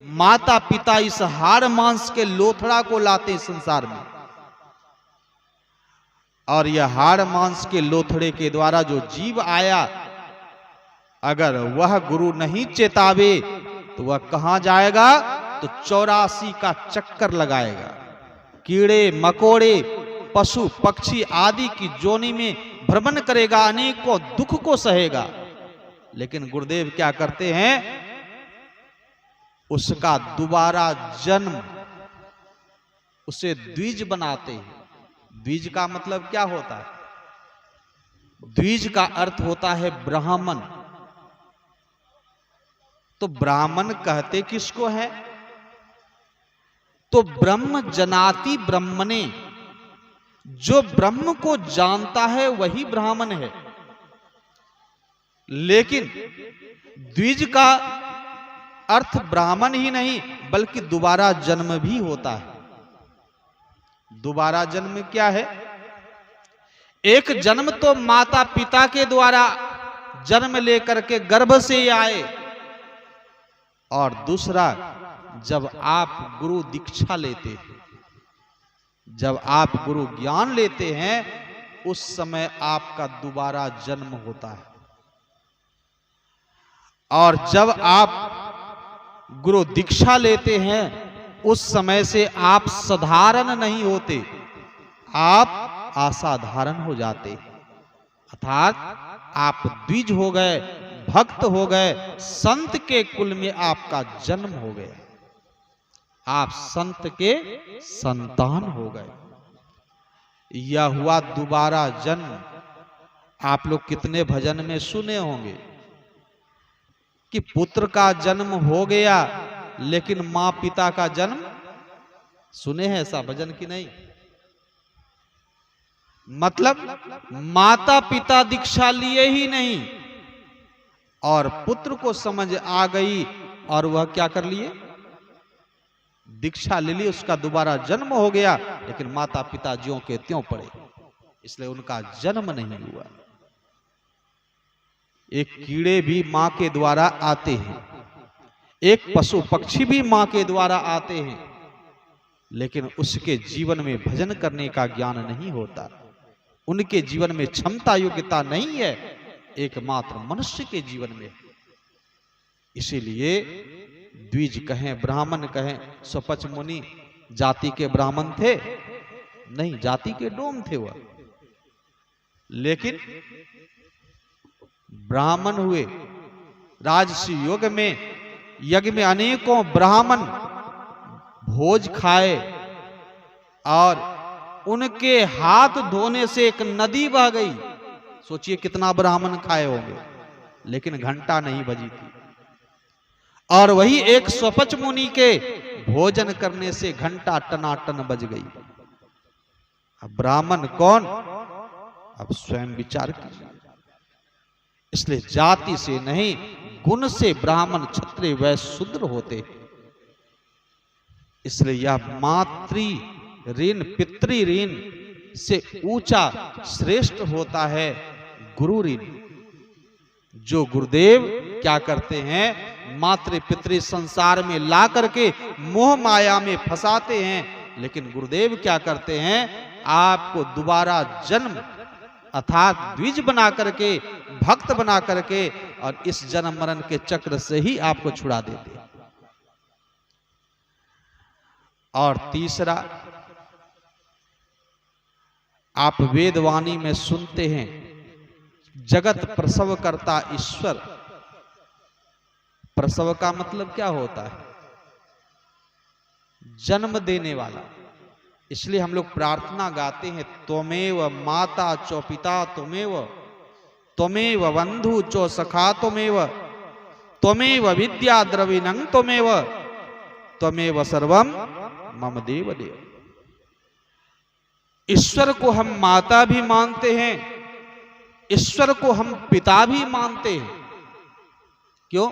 माता पिता इस हाड़ मांस के लोथड़ा को लाते संसार में, और यह हाड़ मांस के लोथड़े के द्वारा जो जीव आया, अगर वह गुरु नहीं चेतावे तो वह कहां जाएगा? तो 84 का चक्कर लगाएगा, कीड़े मकोड़े पशु पक्षी आदि की जोनी में भ्रमण करेगा, अनेकों दुख को सहेगा। लेकिन गुरुदेव क्या करते हैं? उसका दोबारा जन्म, उसे द्विज बनाते हैं। द्विज का मतलब क्या होता है? द्विज का अर्थ होता है ब्राह्मण। तो ब्राह्मण कहते किसको है? तो ब्रह्म जनाति ब्रह्मणे, जो ब्रह्म को जानता है वही ब्राह्मण है। लेकिन द्विज का अर्थ ब्राह्मण ही नहीं बल्कि दोबारा जन्म भी होता है। दोबारा जन्म क्या है? एक जन्म तो माता पिता के द्वारा जन्म लेकर के गर्भ से आए, और दूसरा जब आप गुरु दीक्षा लेते हैं, जब आप गुरु ज्ञान लेते हैं, उस समय आपका दोबारा जन्म होता है। और जब आप गुरु दीक्षा लेते हैं उस समय से आप साधारण नहीं होते, आप असाधारण हो जाते, अर्थात आप द्विज हो गए, भक्त हो गए, संत के कुल में आपका जन्म हो गया, आप संत के संतान हो गए। यह हुआ दोबारा जन्म। आप लोग कितने भजन में सुने होंगे कि पुत्र का जन्म हो गया लेकिन मां पिता का जन्म, सुने हैं ऐसा भजन की नहीं? मतलब माता पिता दीक्षा लिए ही नहीं और पुत्र को समझ आ गई और वह क्या कर लिए? दीक्षा ले ली, उसका दोबारा जन्म हो गया, लेकिन माता पिता ज्यों के त्यों पड़े, इसलिए उनका जन्म नहीं हुआ। एक कीड़े भी मां के द्वारा आते हैं, एक पशु पक्षी भी मां के द्वारा आते हैं, लेकिन उसके जीवन में भजन करने का ज्ञान नहीं होता, उनके जीवन में क्षमता योग्यता नहीं है, एकमात्र मनुष्य के जीवन में। इसीलिए द्विज कहें ब्राह्मण कहें, स्वपच मुनि जाति के ब्राह्मण थे नहीं, जाति के डोम थे वह, लेकिन ब्राह्मण हुए। राजसी युग में यज्ञ में अनेकों ब्राह्मण भोज खाए और उनके हाथ धोने से एक नदी बह गई। सोचिए कितना ब्राह्मण खाए होंगे, लेकिन घंटा नहीं बजी थी। और वही एक स्वपच मुनि के भोजन करने से घंटा टनाटन बज गई। अब ब्राह्मण कौन? अब स्वयं विचार कीजिए। इसलिए जाति से नहीं, गुण से ब्राह्मण क्षत्रिय वैश्य शूद्र होते। इसलिए यह मातृ ऋण पितृ ऋण से ऊंचा श्रेष्ठ होता है गुरु ऋण। जो गुरुदेव क्या करते हैं? मातृ पितृ संसार में ला करके मोह माया में फंसाते हैं, लेकिन गुरुदेव क्या करते हैं? आपको दोबारा जन्म अर्थात द्विज बना करके, भक्त बना करके, और इस जन्म मरण के चक्र से ही आपको छुड़ा देते हैं। और तीसरा, आप वेदवाणी में सुनते हैं जगत प्रसव करता ईश्वर। प्रसव का मतलब क्या होता है? जन्म देने वाला। इसलिए हम लोग प्रार्थना गाते हैं, त्वमेव माता चो पिता त्वमेव, त्वमेव बंधु चो सखा त्वमेव, त्वमेव विद्या द्रविणं त्वमेव, त्वमेव सर्वम मम देव देव। ईश्वर को हम माता भी मानते हैं, ईश्वर को हम पिता भी मानते हैं। क्यों?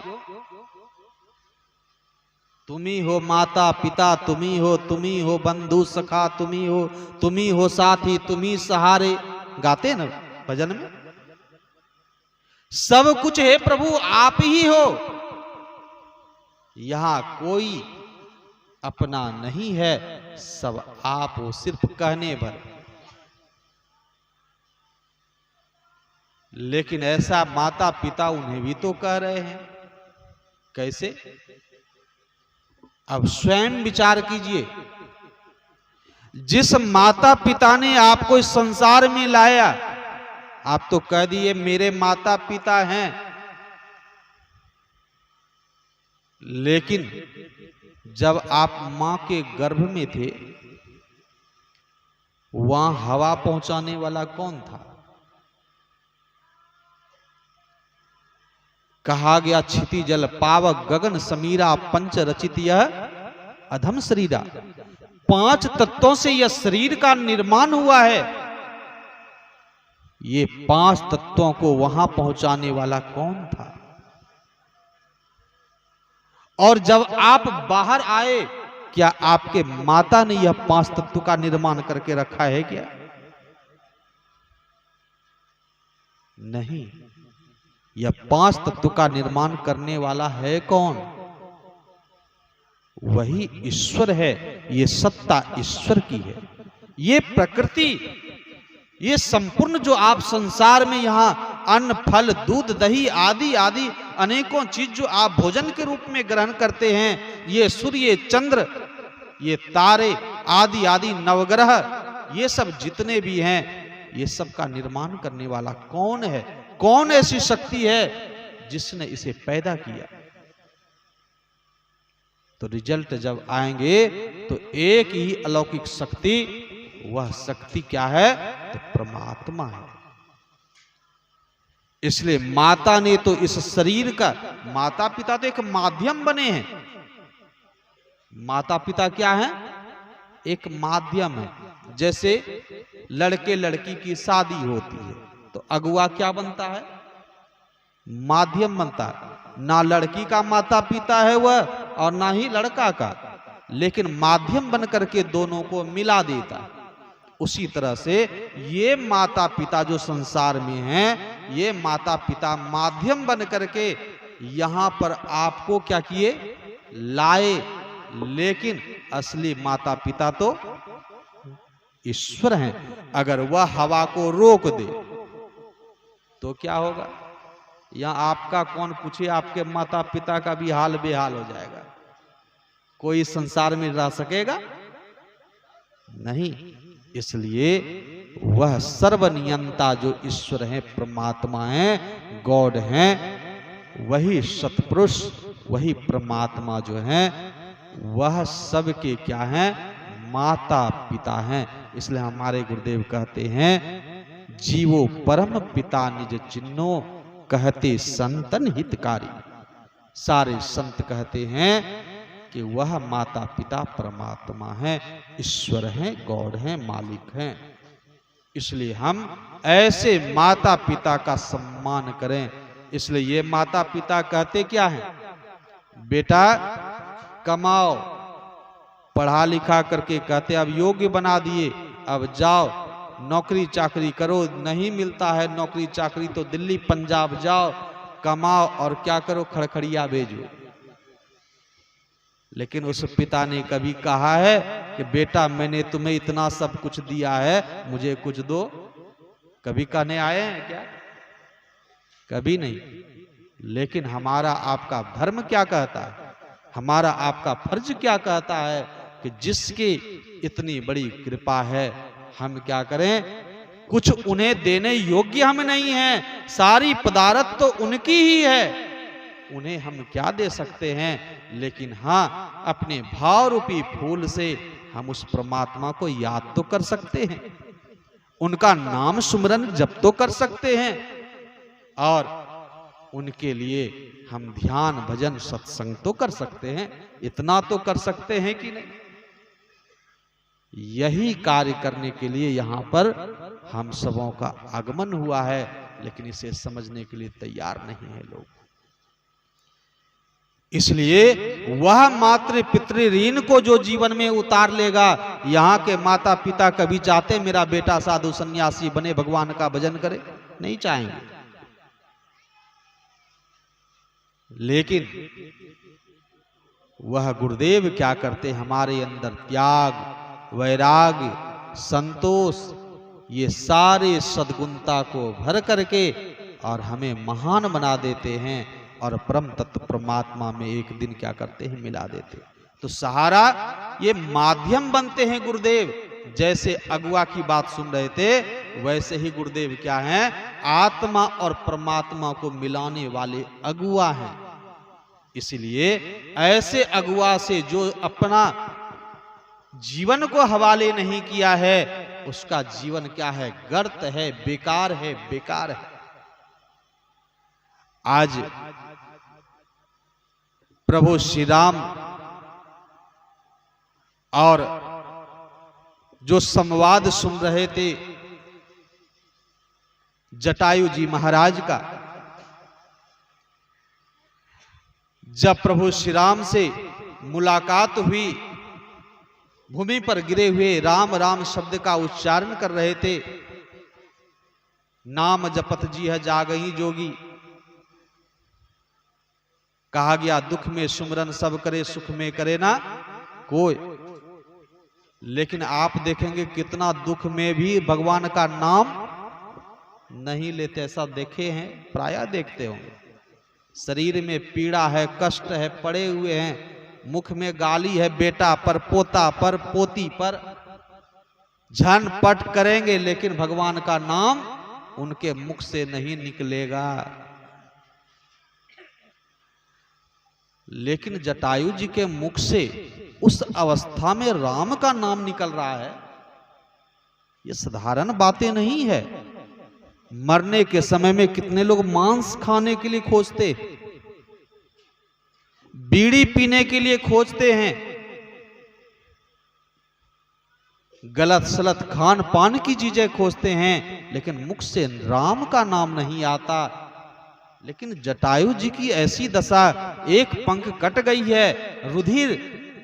तुम्ही हो माता पिता, तुम्ही हो बंधु सखा, तुम्ही हो साथी, तुम्ही सहारे, गाते ना भजन में। सब कुछ है प्रभु, आप ही हो। यहां कोई अपना नहीं है, सब आप हो, सिर्फ कहने भर। लेकिन ऐसा माता पिता उन्हें भी तो कह रहे हैं। कैसे? अब स्वयं विचार कीजिए। जिस माता पिता ने आपको इस संसार में लाया, आप तो कह दिए मेरे माता पिता हैं, लेकिन जब आप मां के गर्भ में थे, वहां हवा पहुंचाने वाला कौन था? कहा गया क्षिति जल पावक गगन समीरा पंच रचित यह अधम शरीरा। 5 तत्वों से यह शरीर का निर्माण हुआ है। ये 5 तत्वों को वहां पहुंचाने वाला कौन था? और जब आप बाहर आए, क्या आपके माता ने यह 5 तत्व का निर्माण करके रखा है क्या? नहीं। यह 5 तत्व का निर्माण करने वाला है कौन? वही ईश्वर है। ये सत्ता ईश्वर की है। ये प्रकृति, ये संपूर्ण जो आप संसार में यहां अन्न फल दूध दही आदि आदि अनेकों चीज जो आप भोजन के रूप में ग्रहण करते हैं, ये सूर्य चंद्र, ये तारे आदि आदि नवग्रह, ये सब जितने भी हैं, ये सब का निर्माण करने वाला कौन है? कौन ऐसी शक्ति है जिसने इसे पैदा किया? तो रिजल्ट जब आएंगे तो एक ही अलौकिक शक्ति, वह शक्ति क्या है? तो परमात्मा है। इसलिए माता ने तो इस शरीर का, माता पिता तो एक माध्यम बने हैं। माता पिता क्या है? एक माध्यम है। जैसे लड़के लड़की की शादी होती है तो अगुआ क्या बनता है? माध्यम बनता है। ना लड़की का माता पिता है वह, और ना ही लड़का का, लेकिन माध्यम बन करके दोनों को मिला देता है। उसी तरह से ये माता पिता जो संसार में हैं, ये माता पिता माध्यम बन करके यहां पर आपको क्या किए? लाए। लेकिन असली माता पिता तो ईश्वर हैं। अगर वह हवा को रोक दे तो क्या होगा? यहां आपका कौन पूछे, आपके माता पिता का भी हाल बेहाल हो जाएगा। कोई संसार में रह सकेगा? नहीं। इसलिए वह सर्वनियंता जो ईश्वर है, परमात्मा है, गॉड है, वही सतपुरुष, वही परमात्मा जो है, वह सबके क्या है? माता पिता हैं। इसलिए हमारे गुरुदेव कहते हैं, जीवो परम पिता निज चिन्नो कहते संतन हितकारी। सारे संत कहते हैं कि वह माता पिता परमात्मा है, ईश्वर हैं, गॉड हैं, मालिक हैं। इसलिए हम ऐसे माता पिता का सम्मान करें। इसलिए ये माता पिता कहते क्या है? बेटा कमाओ, पढ़ा लिखा करके कहते अब योग्य बना दिए, अब जाओ नौकरी चाकरी करो। नहीं मिलता है नौकरी चाकरी तो दिल्ली पंजाब जाओ, कमाओ और क्या करो? खड़खड़िया भेजो। लेकिन उस पिता ने कभी कहा है कि बेटा मैंने तुम्हें इतना सब कुछ दिया है, मुझे कुछ दो? कभी कहने आए हैं क्या? कभी नहीं। लेकिन हमारा आपका धर्म क्या कहता है? हमारा आपका फर्ज क्या कहता है कि जिसकी इतनी बड़ी कृपा है, हम क्या करें? कुछ उन्हें देने योग्य हम नहीं हैं, सारी पदार्थ तो उनकी ही है, उन्हें हम क्या दे सकते हैं? लेकिन हाँ, अपने भाव रूपी फूल से हम उस परमात्मा को याद तो कर सकते हैं, उनका नाम सुमरन जप तो कर सकते हैं, और उनके लिए हम ध्यान भजन सत्संग तो कर सकते हैं। इतना तो कर सकते हैं कि नहीं? यही कार्य करने के लिए यहां पर हम सबों का आगमन हुआ है, लेकिन इसे समझने के लिए तैयार नहीं है लोग। इसलिए वह मातृ पितृ ऋण को जो जीवन में उतार लेगा, यहाँ के माता पिता कभी चाहते मेरा बेटा साधु सन्यासी बने, भगवान का भजन करे? नहीं चाहेंगे। लेकिन वह गुरुदेव क्या करते, हमारे अंदर त्याग, वैराग्य, संतोष, ये सारे सद्गुणता को भर करके और हमें महान बना देते हैं और परम तत्व परमात्मा में एक दिन क्या करते हैं, मिला देते हैं। तो सहारा ये माध्यम बनते हैं गुरुदेव। जैसे अगुआ की बात सुन रहे थे, वैसे ही गुरुदेव क्या हैं, आत्मा और परमात्मा को मिलाने वाले अगुआ हैं। इसलिए ऐसे अगुआ से जो अपना जीवन को हवाले नहीं किया है, उसका जीवन क्या है, गर्त है, बेकार है, बेकार है। आज प्रभु श्री राम और जो संवाद सुन रहे थे जटायु जी महाराज का, जब प्रभु श्री राम से मुलाकात हुई, भूमि पर गिरे हुए राम राम शब्द का उच्चारण कर रहे थे, नाम जपत जी है जागही जोगी, कहा गया दुख में सुमरन सब करे, सुख में करे ना कोई। लेकिन आप देखेंगे कितना दुख में भी भगवान का नाम नहीं लेते, ऐसा देखे हैं, प्रायः देखते होंगे। शरीर में पीड़ा है, कष्ट है, पड़े हुए हैं, मुख में गाली है, बेटा पर, पोता पर, पोती पर, झनपट करेंगे, लेकिन भगवान का नाम उनके मुख से नहीं निकलेगा। लेकिन जटायु जी के मुख से उस अवस्था में राम का नाम निकल रहा है, ये साधारण बातें नहीं है। मरने के समय में कितने लोग मांस खाने के लिए खोजते, बीड़ी पीने के लिए खोजते हैं, गलत सलत खान पान की चीजें खोजते हैं, लेकिन मुख से राम का नाम नहीं आता। लेकिन जटायु जी की ऐसी दशा, एक पंख कट गई है, रुधिर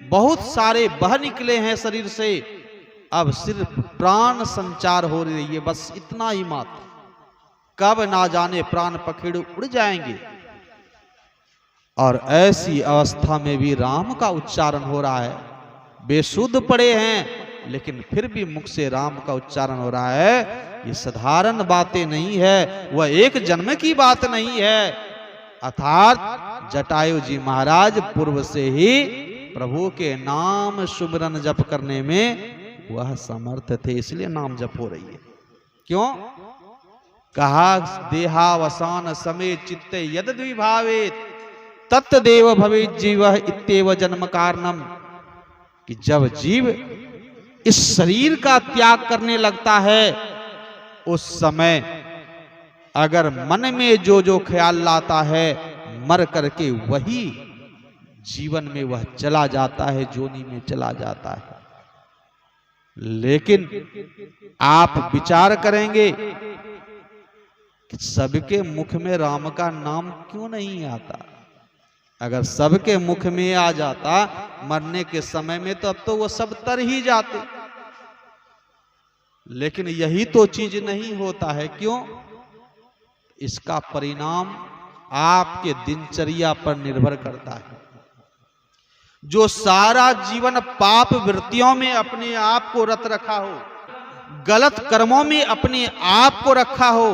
बहुत सारे बह निकले हैं शरीर से, अब सिर्फ प्राण संचार हो रही है, बस इतना ही मात्र। कब ना जाने प्राण पखेड़ उड़ जाएंगे। और ऐसी अवस्था में भी राम का उच्चारण हो रहा है, बेसुध पड़े हैं, लेकिन फिर भी मुख से राम का उच्चारण हो रहा है। ये साधारण बातें नहीं है, वह एक जन्म की बात नहीं है। अर्थात जटायु जी महाराज पूर्व से ही प्रभु के नाम सुमिरन जप करने में वह समर्थ थे, इसलिए नाम जप हो रही है। क्यों कहा, देहावसान समय चित्ते यद द्विभावेत तत्देव भवेत् जीवः इत्येव जन्म कारणम, कि जब जीव इस शरीर का त्याग करने लगता है, उस समय अगर मन में जो जो ख्याल लाता है, मर करके वही जीवन में वह चला जाता है, जोनी में चला जाता है। लेकिन आप विचार करेंगे कि सबके मुख में राम का नाम क्यों नहीं आता। अगर सबके मुख में आ जाता मरने के समय में, तो अब तो वो सब तर ही जाते। लेकिन यही तो चीज नहीं होता है। क्यों? इसका परिणाम आपके दिनचर्या पर निर्भर करता है। जो सारा जीवन पाप वृत्तियों में अपने आप को रत रखा हो, गलत कर्मों में अपने आप को रखा हो,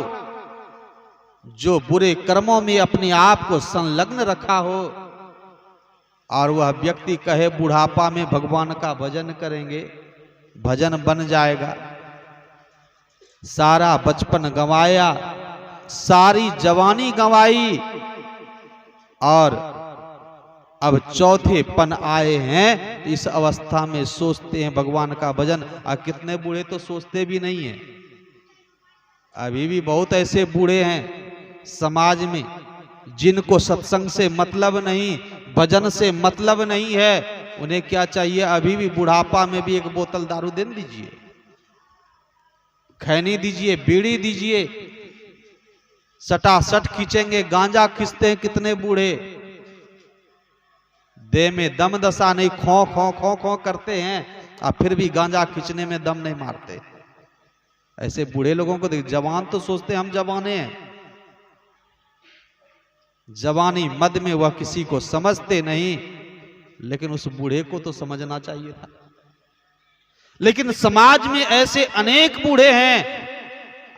जो बुरे कर्मों में अपने आप को संलग्न रखा हो, और वह व्यक्ति कहे बुढ़ापा में भगवान का भजन करेंगे, भजन बन जाएगा। सारा बचपन गंवाया, सारी जवानी गंवाई, और अब चौथे पन आए हैं, इस अवस्था में सोचते हैं भगवान का भजन। और कितने बूढ़े तो सोचते भी नहीं हैं। अभी भी बहुत ऐसे बूढ़े हैं समाज में जिनको सत्संग से मतलब नहीं, भजन से मतलब नहीं है। उन्हें क्या चाहिए? अभी भी बुढ़ापा में भी एक बोतल दारू दे दीजिए, खैनी दीजिए, बीड़ी दीजिए, सटासट खींचेंगे। गांजा खींचते हैं कितने बूढ़े, देह में दम दशा नहीं, खो खो खो खो करते हैं, और फिर भी गांजा खींचने में दम नहीं मारते। ऐसे बूढ़े लोगों को देख। जवान तो सोचते हम जवाने हैं, जवानी मद में वह किसी को समझते नहीं। लेकिन उस बूढ़े को तो समझना चाहिए था। लेकिन समाज में ऐसे अनेक बूढ़े हैं,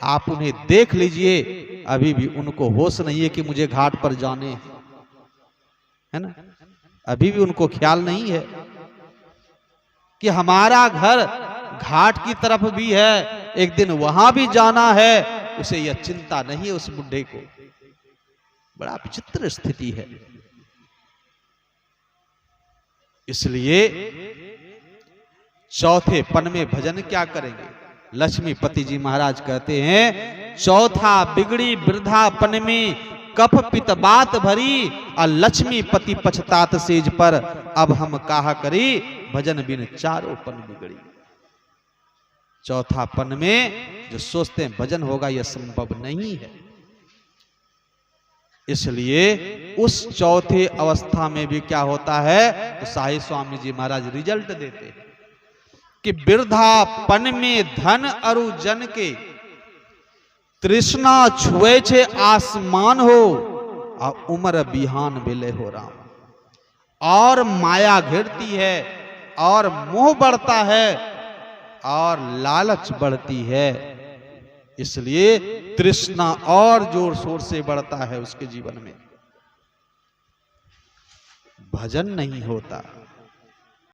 आप उन्हें देख लीजिए, अभी भी उनको होश नहीं है कि मुझे घाट पर जाने है ना। अभी भी उनको ख्याल नहीं है कि हमारा घर घाट की तरफ भी है, एक दिन वहां भी जाना है। उसे यह चिंता नहीं है उस बुढ़े को। बड़ा विचित्र स्थिति है। इसलिए चौथे पन में भजन क्या करेंगे? लक्ष्मीपति जी महाराज कहते हैं, चौथा बिगड़ी वृद्धापन में कफ पित बात भरी, और लक्ष्मीपति पछतात सेज पर, अब हम कहा करी भजन बिन चारों पन बिगड़ी। चौथा पन में जो सोचते हैं भजन होगा, यह संभव नहीं है। इसलिए उस चौथे अवस्था में भी क्या होता है, तो साहिब स्वामी जी महाराज रिजल्ट देते हैं कि वृद्धापन में धन अरु जन के, तृष्णा छुए छे आसमान हो, और उम्र बिहान बिले हो राम। और माया घिरती है, और मोह बढ़ता है, और लालच बढ़ती है। इसलिए तृष्णा और जोर शोर से बढ़ता है उसके जीवन में, भजन नहीं होता।